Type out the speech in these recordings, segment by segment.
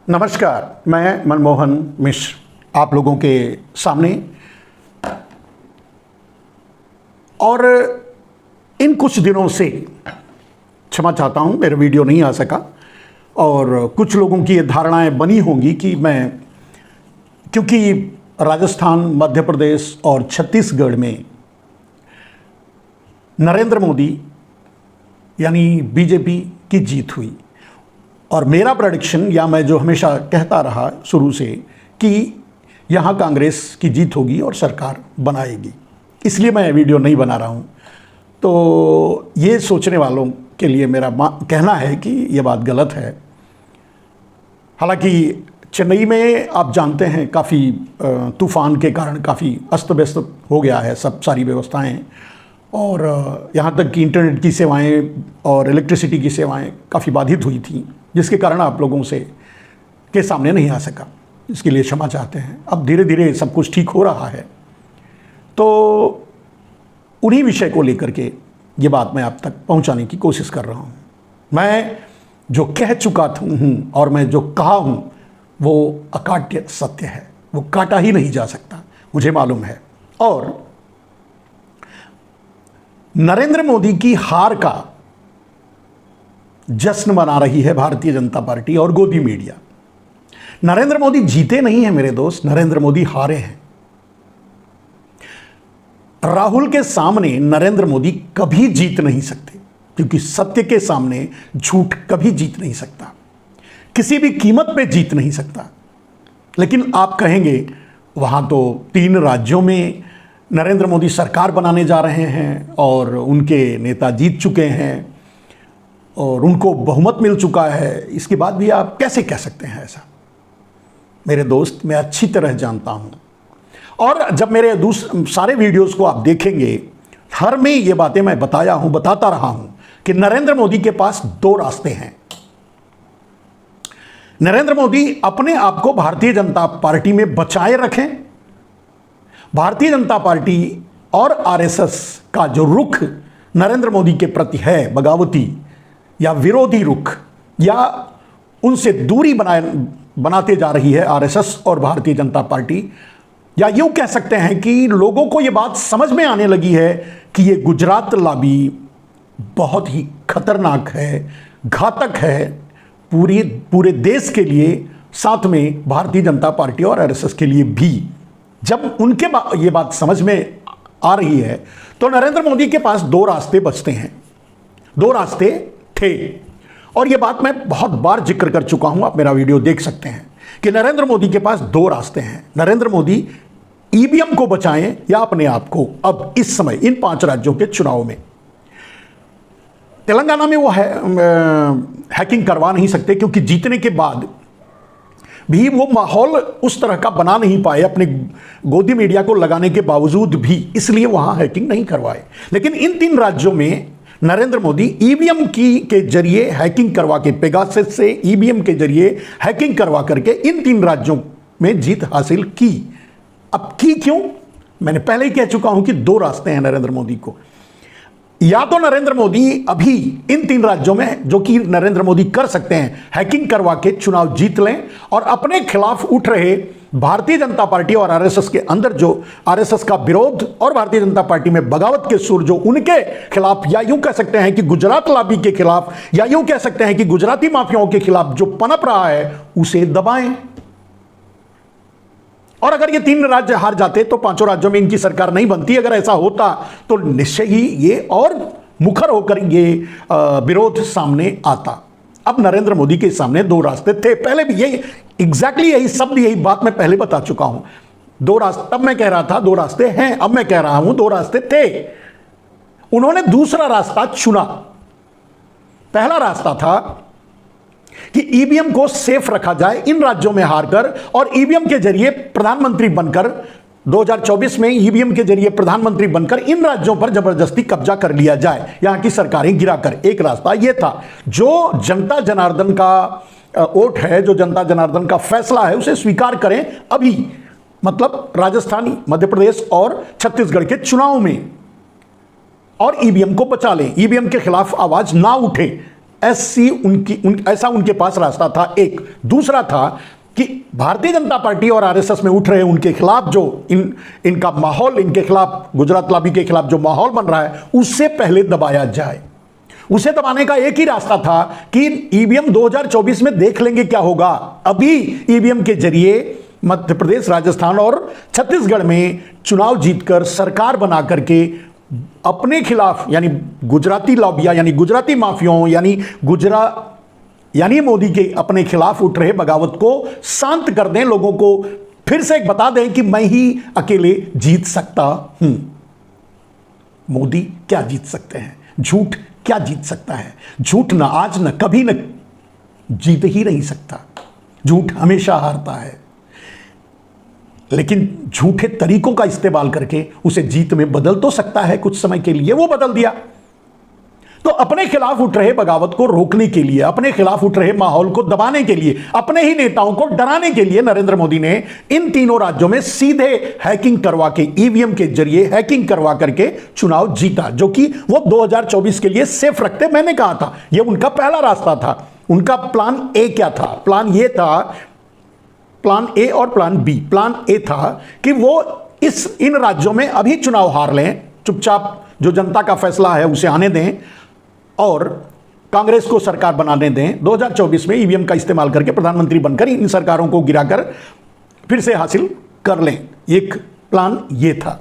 नमस्कार, मैं मनमोहन मिश्र आप लोगों के सामने। और इन कुछ दिनों से क्षमा चाहता हूँ, मेरा वीडियो नहीं आ सका और कुछ लोगों की ये धारणाएं बनी होंगी कि मैं, क्योंकि राजस्थान, मध्य प्रदेश और छत्तीसगढ़ में नरेंद्र मोदी यानी बीजेपी की जीत हुई और मेरा प्रेडिक्शन, या मैं जो हमेशा कहता रहा शुरू से, कि यहाँ कांग्रेस की जीत होगी और सरकार बनाएगी, इसलिए मैं वीडियो नहीं बना रहा हूँ। तो ये सोचने वालों के लिए मेरा कहना है कि ये बात गलत है। हालांकि चेन्नई में आप जानते हैं काफ़ी तूफ़ान के कारण काफ़ी अस्त व्यस्त हो गया है सब सारी व्यवस्थाएं, और यहाँ तक कि इंटरनेट की सेवाएं और इलेक्ट्रिसिटी की सेवाएं काफ़ी बाधित हुई थी, जिसके कारण आप लोगों से के सामने नहीं आ सका। इसके लिए क्षमा चाहते हैं। अब धीरे धीरे सब कुछ ठीक हो रहा है। तो उन्हीं विषय को लेकर के ये बात मैं आप तक पहुंचाने की कोशिश कर रहा हूं। मैं जो कह चुका हूं और मैं जो कहा हूं वो अकाट्य सत्य है, वो काटा ही नहीं जा सकता, मुझे मालूम है। और नरेंद्र मोदी की हार का जश्न मना रही है भारतीय जनता पार्टी और गोदी मीडिया। नरेंद्र मोदी जीते नहीं हैं मेरे दोस्त, नरेंद्र मोदी हारे हैं। राहुल के सामने नरेंद्र मोदी कभी जीत नहीं सकते, क्योंकि सत्य के सामने झूठ कभी जीत नहीं सकता, किसी भी कीमत पे जीत नहीं सकता। लेकिन आप कहेंगे वहां तो 3 राज्यों में नरेंद्र मोदी सरकार बनाने जा रहे हैं और उनके नेता जीत चुके हैं और उनको बहुमत मिल चुका है, इसके बाद भी आप कैसे कह सकते हैं ऐसा? मेरे दोस्त, मैं अच्छी तरह जानता हूं, और जब मेरे सारे वीडियोस को आप देखेंगे, हर में ये बातें मैं बताता रहा हूं कि नरेंद्र मोदी के पास 2 रास्ते हैं। नरेंद्र मोदी अपने आप को भारतीय जनता पार्टी में बचाए रखें। भारतीय जनता पार्टी और आरएसएस का जो रुख नरेंद्र मोदी के प्रति है, बगावती या विरोधी रुख, या उनसे दूरी बनाते जा रही है आरएसएस और भारतीय जनता पार्टी, या यूं कह सकते हैं कि लोगों को यह बात समझ में आने लगी है कि ये गुजरात लॉबी बहुत ही खतरनाक है, घातक है पूरे देश के लिए, साथ में भारतीय जनता पार्टी और आरएसएस के लिए भी। जब उनके ये बात समझ में आ रही है तो नरेंद्र मोदी के पास 2 रास्ते बचते हैं, 2 रास्ते थे। और ये बात मैं बहुत बार जिक्र कर चुका हूं, आप मेरा वीडियो देख सकते हैं कि नरेंद्र मोदी के पास 2 रास्ते हैं। नरेंद्र मोदी ईवीएम को बचाएं या अपने आप को। अब इस समय इन 5 राज्यों के चुनाव में तेलंगाना में वो हैकिंग करवा नहीं सकते, क्योंकि जीतने के बाद भी वो माहौल उस तरह का बना नहीं पाए अपने गोदी मीडिया को लगाने के बावजूद भी, इसलिए वहां हैकिंग नहीं करवाए। लेकिन इन 3 राज्यों में नरेंद्र मोदी ईवीएम के जरिए हैकिंग करवा के, पेगासस से ईवीएम के जरिए हैकिंग करवा करके इन 3 राज्यों में जीत हासिल की। अब की क्यों? मैंने पहले ही कह चुका हूं कि 2 रास्ते हैं नरेंद्र मोदी को। या तो नरेंद्र मोदी अभी इन 3 राज्यों में, जो कि नरेंद्र मोदी कर सकते हैं, हैकिंग करवा के चुनाव जीत लें और अपने खिलाफ उठ रहे भारतीय जनता पार्टी और आरएसएस के अंदर जो आरएसएस का विरोध और भारतीय जनता पार्टी में बगावत के सुर जो उनके खिलाफ, या यूं कह सकते हैं कि गुजरात लॉबी के खिलाफ, या यूं कह सकते हैं कि गुजराती माफियाओं के खिलाफ जो पनप रहा है, उसे दबाएं। और अगर ये 3 राज्य हार जाते तो 5 राज्यों में इनकी सरकार नहीं बनती। अगर ऐसा होता तो निश्चय ही ये और मुखर होकर ये विरोध सामने आता। अब नरेंद्र मोदी के सामने 2 रास्ते थे, पहले भी यही एग्जैक्टली यही शब्द, यही बात मैं पहले बता चुका हूं। 2 रास्ते, तब मैं कह रहा था 2 रास्ते हैं, अब मैं कह रहा हूं 2 रास्ते थे। उन्होंने दूसरा रास्ता चुना। पहला रास्ता था कि ईवीएम को सेफ रखा जाए इन राज्यों में हारकर, और ईवीएम के जरिए प्रधानमंत्री बनकर 2024 में ईवीएम के जरिए प्रधानमंत्री बनकर इन राज्यों पर जबरदस्ती कब्जा कर लिया जाए, यहां की सरकारें गिराकर। एक रास्ता यह था। जो जनता जनार्दन का वोट है, जो जनता जनार्दन का फैसला है, उसे स्वीकार करें अभी, मतलब राजस्थान, मध्य प्रदेश और छत्तीसगढ़ के चुनाव में, और ईवीएम को बचा लें, ईवीएम के खिलाफ आवाज ना उठे। एससी ऐसा उनके पास रास्ता था। एक दूसरा था कि भारतीय जनता पार्टी और आरएसएस में उठ रहे उनके खिलाफ जो इनका माहौल, इनके खिलाफ, गुजरात लॉबी के खिलाफ जो माहौल बन रहा है, उससे पहले दबाया जाए। उसे दबाने का एक ही रास्ता था कि ईवीएम 2024 में देख लेंगे क्या होगा। अभी ईवीएम के जरिए मध्य प्रदेश, राजस्थान और छत्तीसगढ़ में चुनाव जीतकर सरकार बना करके अपने खिलाफ, यानी गुजराती लॉबिया, यानी गुजराती माफियाओं, यानी मोदी के अपने खिलाफ उठ रहे बगावत को शांत कर दें, लोगों को फिर से एक बता दें कि मैं ही अकेले जीत सकता हूं। मोदी क्या जीत सकते हैं? झूठ क्या जीत सकता है? झूठ ना आज न कभी न जीत ही नहीं सकता। झूठ हमेशा हारता है, लेकिन झूठे तरीकों का इस्तेमाल करके उसे जीत में बदल तो सकता है कुछ समय के लिए। वो बदल दिया। तो अपने खिलाफ उठ रहे बगावत को रोकने के लिए, अपने खिलाफ उठ रहे माहौल को दबाने के लिए, अपने ही नेताओं को डराने के लिए नरेंद्र मोदी ने इन तीनों राज्यों में सीधे हैकिंग करवा के, ईवीएम के जरिए हैकिंग करवा करके चुनाव जीता, जो कि वो 2024 के लिए सेफ रखते। मैंने कहा था यह उनका पहला रास्ता था। उनका प्लान ए क्या था? प्लान ये था, प्लान ए और प्लान बी। प्लान ए था कि वो इन राज्यों में अभी चुनाव हार लें, चुपचाप जो जनता का फैसला है उसे आने दें और कांग्रेस को सरकार बनाने दें। 2024 में ईवीएम का इस्तेमाल करके प्रधानमंत्री बनकर इन सरकारों को गिराकर फिर से हासिल कर लें। एक प्लान ये था।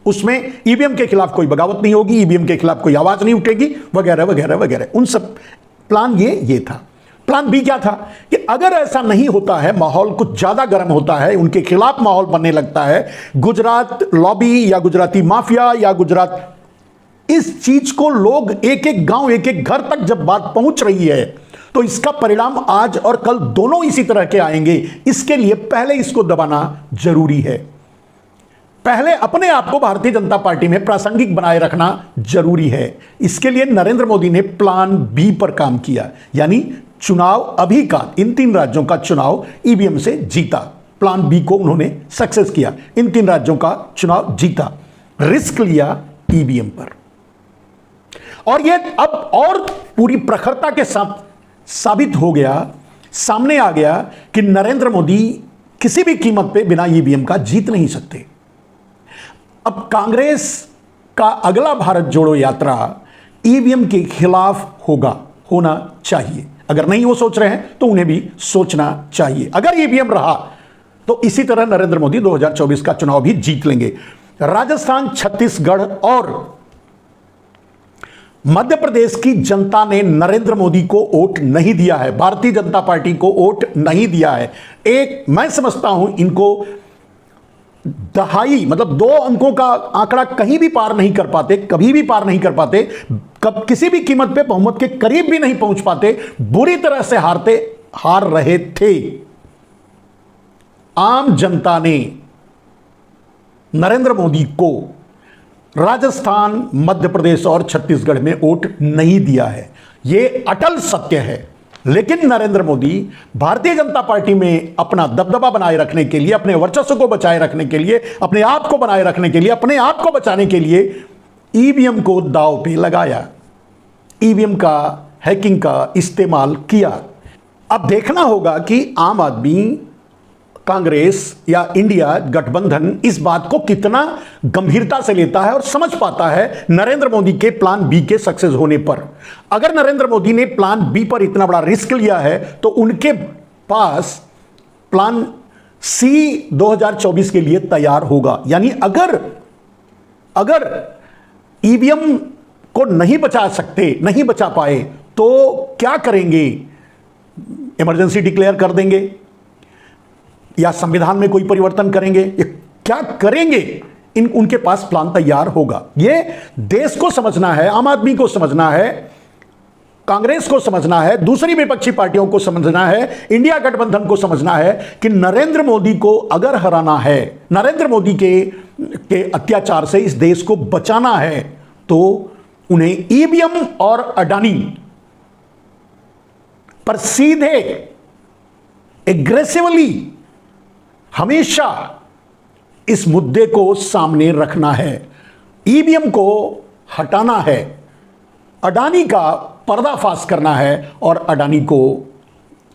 उसमें ईवीएम के खिलाफ कोई बगावत नहीं होगी, ईवीएम के खिलाफ कोई आवाज नहीं उठेगी, वगैरह वगैरह वगैरह। उन सब प्लान ये था। प्लान बी क्या था कि अगर ऐसा नहीं होता है, माहौल कुछ ज्यादा गर्म होता है, उनके खिलाफ माहौल बनने लगता है, गुजरात लॉबी या गुजराती माफिया या गुजरात, इस चीज को लोग एक एक गांव, एक एक घर तक जब बात पहुंच रही है, तो इसका परिणाम आज और कल दोनों इसी तरह के आएंगे। इसके लिए पहले इसको दबाना जरूरी है। पहले अपने आप को भारतीय जनता पार्टी में प्रासंगिक बनाए रखना जरूरी है। इसके लिए नरेंद्र मोदी ने प्लान बी पर काम किया, यानी चुनाव अभी का, इन तीन राज्यों का चुनाव ईवीएम से जीता। प्लान बी को उन्होंने सक्सेस किया, इन तीन राज्यों का चुनाव जीता, रिस्क लिया ईवीएम पर। और यह अब और पूरी प्रखरता के साथ साबित हो गया, सामने आ गया कि नरेंद्र मोदी किसी भी कीमत पे बिना ईवीएम का जीत नहीं सकते। अब कांग्रेस का अगला भारत जोड़ो यात्रा ईवीएम के खिलाफ होना चाहिए। अगर नहीं वो सोच रहे हैं तो उन्हें भी सोचना चाहिए। अगर ईवीएम रहा तो इसी तरह नरेंद्र मोदी 2024 का चुनाव भी जीत लेंगे। राजस्थान, छत्तीसगढ़ और मध्य प्रदेश की जनता ने नरेंद्र मोदी को वोट नहीं दिया है, भारतीय जनता पार्टी को वोट नहीं दिया है। एक मैं समझता हूं इनको दहाई, मतलब 2 अंकों का आंकड़ा कहीं भी पार नहीं कर पाते, कभी भी पार नहीं कर पाते, किसी भी कीमत पे बहुमत के करीब भी नहीं पहुंच पाते, बुरी तरह से हार रहे थे। आम जनता ने नरेंद्र मोदी को राजस्थान, मध्य प्रदेश और छत्तीसगढ़ में वोट नहीं दिया है, यह अटल सत्य है। लेकिन नरेंद्र मोदी भारतीय जनता पार्टी में अपना दबदबा बनाए रखने के लिए, अपने वर्चस्व को बचाए रखने के लिए, अपने आप को बनाए रखने के लिए, अपने आप को बचाने के लिए ईवीएम को दांव पे लगाया, ईवीएम का हैकिंग का इस्तेमाल किया। अब देखना होगा कि आम आदमी, कांग्रेस या इंडिया गठबंधन इस बात को कितना गंभीरता से लेता है और समझ पाता है नरेंद्र मोदी के प्लान बी के सक्सेस होने पर। अगर नरेंद्र मोदी ने प्लान बी पर इतना बड़ा रिस्क लिया है तो उनके पास प्लान सी 2024 के लिए तैयार होगा। यानी अगर ईवीएम को नहीं बचा पाए तो क्या करेंगे? इमरजेंसी डिक्लेयर कर देंगे या संविधान में कोई परिवर्तन करेंगे, ये क्या करेंगे? उनके पास प्लान तैयार होगा। ये देश को समझना है, आम आदमी को समझना है, कांग्रेस को समझना है, दूसरी विपक्षी पार्टियों को समझना है, इंडिया गठबंधन को समझना है कि नरेंद्र मोदी को अगर हराना है, नरेंद्र मोदी के अत्याचार से इस देश को बचाना है, तो उन्हें ईवीएम और अडानी पर सीधे एग्रेसिवली हमेशा इस मुद्दे को सामने रखना है, ईवीएम को हटाना है। अडानी का पर्दाफाश करना है और अडानी को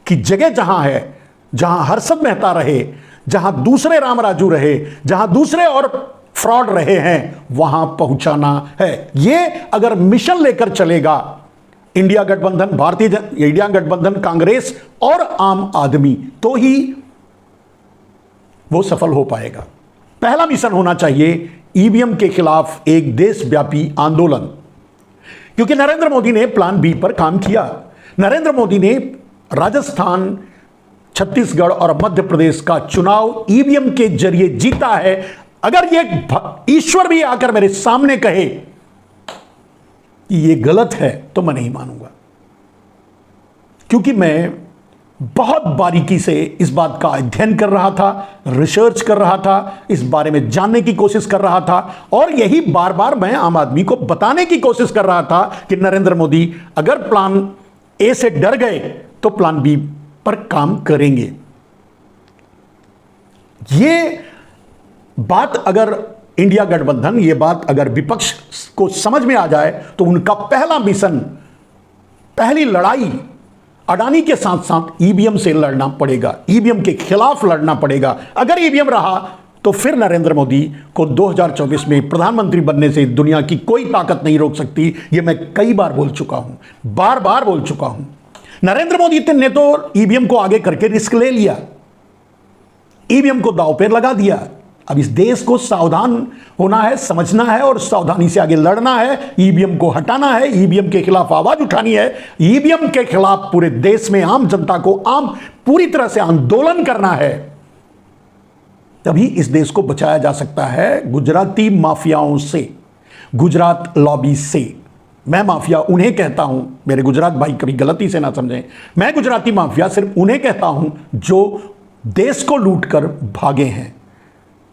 की जगह जहां है, जहां हर्षद मेहता रहे, जहां दूसरे राम राजू रहे, जहां दूसरे और फ्रॉड रहे हैं, वहां पहुंचाना है। यह अगर मिशन लेकर चलेगा इंडिया गठबंधन, इंडिया गठबंधन, कांग्रेस और आम आदमी, तो ही वो सफल हो पाएगा। पहला मिशन होना चाहिए ईवीएम के खिलाफ एक देशव्यापी आंदोलन, क्योंकि नरेंद्र मोदी ने प्लान बी पर काम किया। नरेंद्र मोदी ने राजस्थान, छत्तीसगढ़ और मध्य प्रदेश का चुनाव ईवीएम के जरिए जीता है। अगर ये ईश्वर भी आकर मेरे सामने कहे कि ये गलत है तो मैं नहीं मानूंगा, क्योंकि मैं बहुत बारीकी से इस बात का अध्ययन कर रहा था, रिसर्च कर रहा था, इस बारे में जानने की कोशिश कर रहा था, और यही बार बार मैं आम आदमी को बताने की कोशिश कर रहा था कि नरेंद्र मोदी अगर प्लान ए से डर गए तो प्लान बी पर काम करेंगे। ये बात अगर इंडिया गठबंधन, ये बात अगर विपक्ष को समझ में आ जाए तो उनका पहला मिशन, पहली लड़ाई अडानी के साथ साथ ईवीएम से लड़ना पड़ेगा, ईवीएम के खिलाफ लड़ना पड़ेगा। अगर ईवीएम रहा तो फिर नरेंद्र मोदी को 2024 में प्रधानमंत्री बनने से दुनिया की कोई ताकत नहीं रोक सकती। यह मैं कई बार बोल चुका हूं, बार बार बोल चुका हूं। नरेंद्र मोदी ने तो ईवीएम को आगे करके रिस्क ले लिया, ईवीएम को दांव पर लगा दिया। अब इस देश को सावधान होना है, समझना है और सावधानी से आगे लड़ना है। ईवीएम को हटाना है, ईवीएम के खिलाफ आवाज उठानी है, ईवीएम के खिलाफ पूरे देश में आम जनता को पूरी तरह से आंदोलन करना है। तभी इस देश को बचाया जा सकता है गुजराती माफियाओं से, गुजरात लॉबी से। मैं माफिया उन्हें कहता हूं, मेरे गुजरात भाई कभी गलती से ना समझें, मैं गुजराती माफिया सिर्फ उन्हें कहता हूं जो देश को लूटकर भागे हैं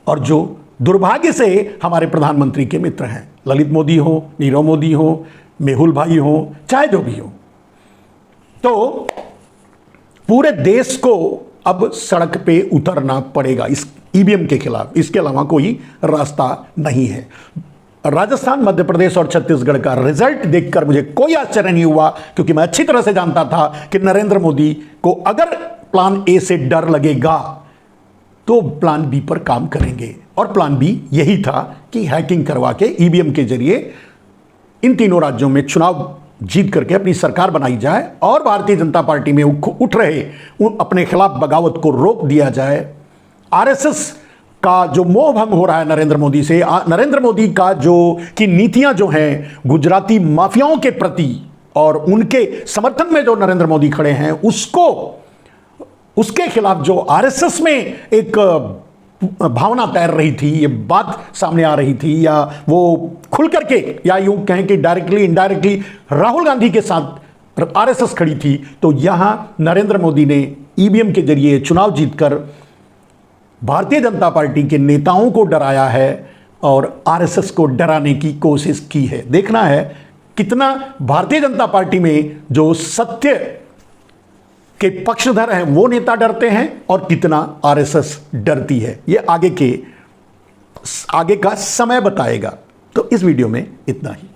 और जो दुर्भाग्य से हमारे प्रधानमंत्री के मित्र हैं। ललित मोदी हो, नीरव मोदी हो, मेहुल भाई हो, चाहे जो भी हो। तो पूरे देश को अब सड़क पे उतरना पड़ेगा इस ईवीएम के खिलाफ, इसके अलावा कोई रास्ता नहीं है। राजस्थान, मध्य प्रदेश और छत्तीसगढ़ का रिजल्ट देखकर मुझे कोई आश्चर्य नहीं हुआ, क्योंकि मैं अच्छी तरह से जानता था कि नरेंद्र मोदी को अगर प्लान ए से डर लगेगा तो प्लान बी पर काम करेंगे। और प्लान बी यही था कि हैकिंग करवा के ईवीएम के जरिए इन तीनों राज्यों में चुनाव जीत करके अपनी सरकार बनाई जाए और भारतीय जनता पार्टी में उठ रहे अपने खिलाफ बगावत को रोक दिया जाए। आरएसएस का जो मोह भंग हो रहा है नरेंद्र मोदी से, नरेंद्र मोदी का जो की नीतियां जो हैं गुजराती माफियाओं के प्रति और उनके समर्थन में जो नरेंद्र मोदी खड़े हैं, उसके खिलाफ जो आरएसएस में एक भावना तैर रही थी, ये बात सामने आ रही थी, या वो खुल करके या यूं कहें कि डायरेक्टली इनडायरेक्टली राहुल गांधी के साथ आरएसएस खड़ी थी, तो यहां नरेंद्र मोदी ने ईवीएम के जरिए चुनाव जीतकर भारतीय जनता पार्टी के नेताओं को डराया है और आरएसएस को डराने की कोशिश की है। देखना है कितना भारतीय जनता पार्टी में जो सत्य के पक्षधर हैं वो नेता डरते हैं और कितना आरएसएस डरती है। ये आगे का समय बताएगा। तो इस वीडियो में इतना ही।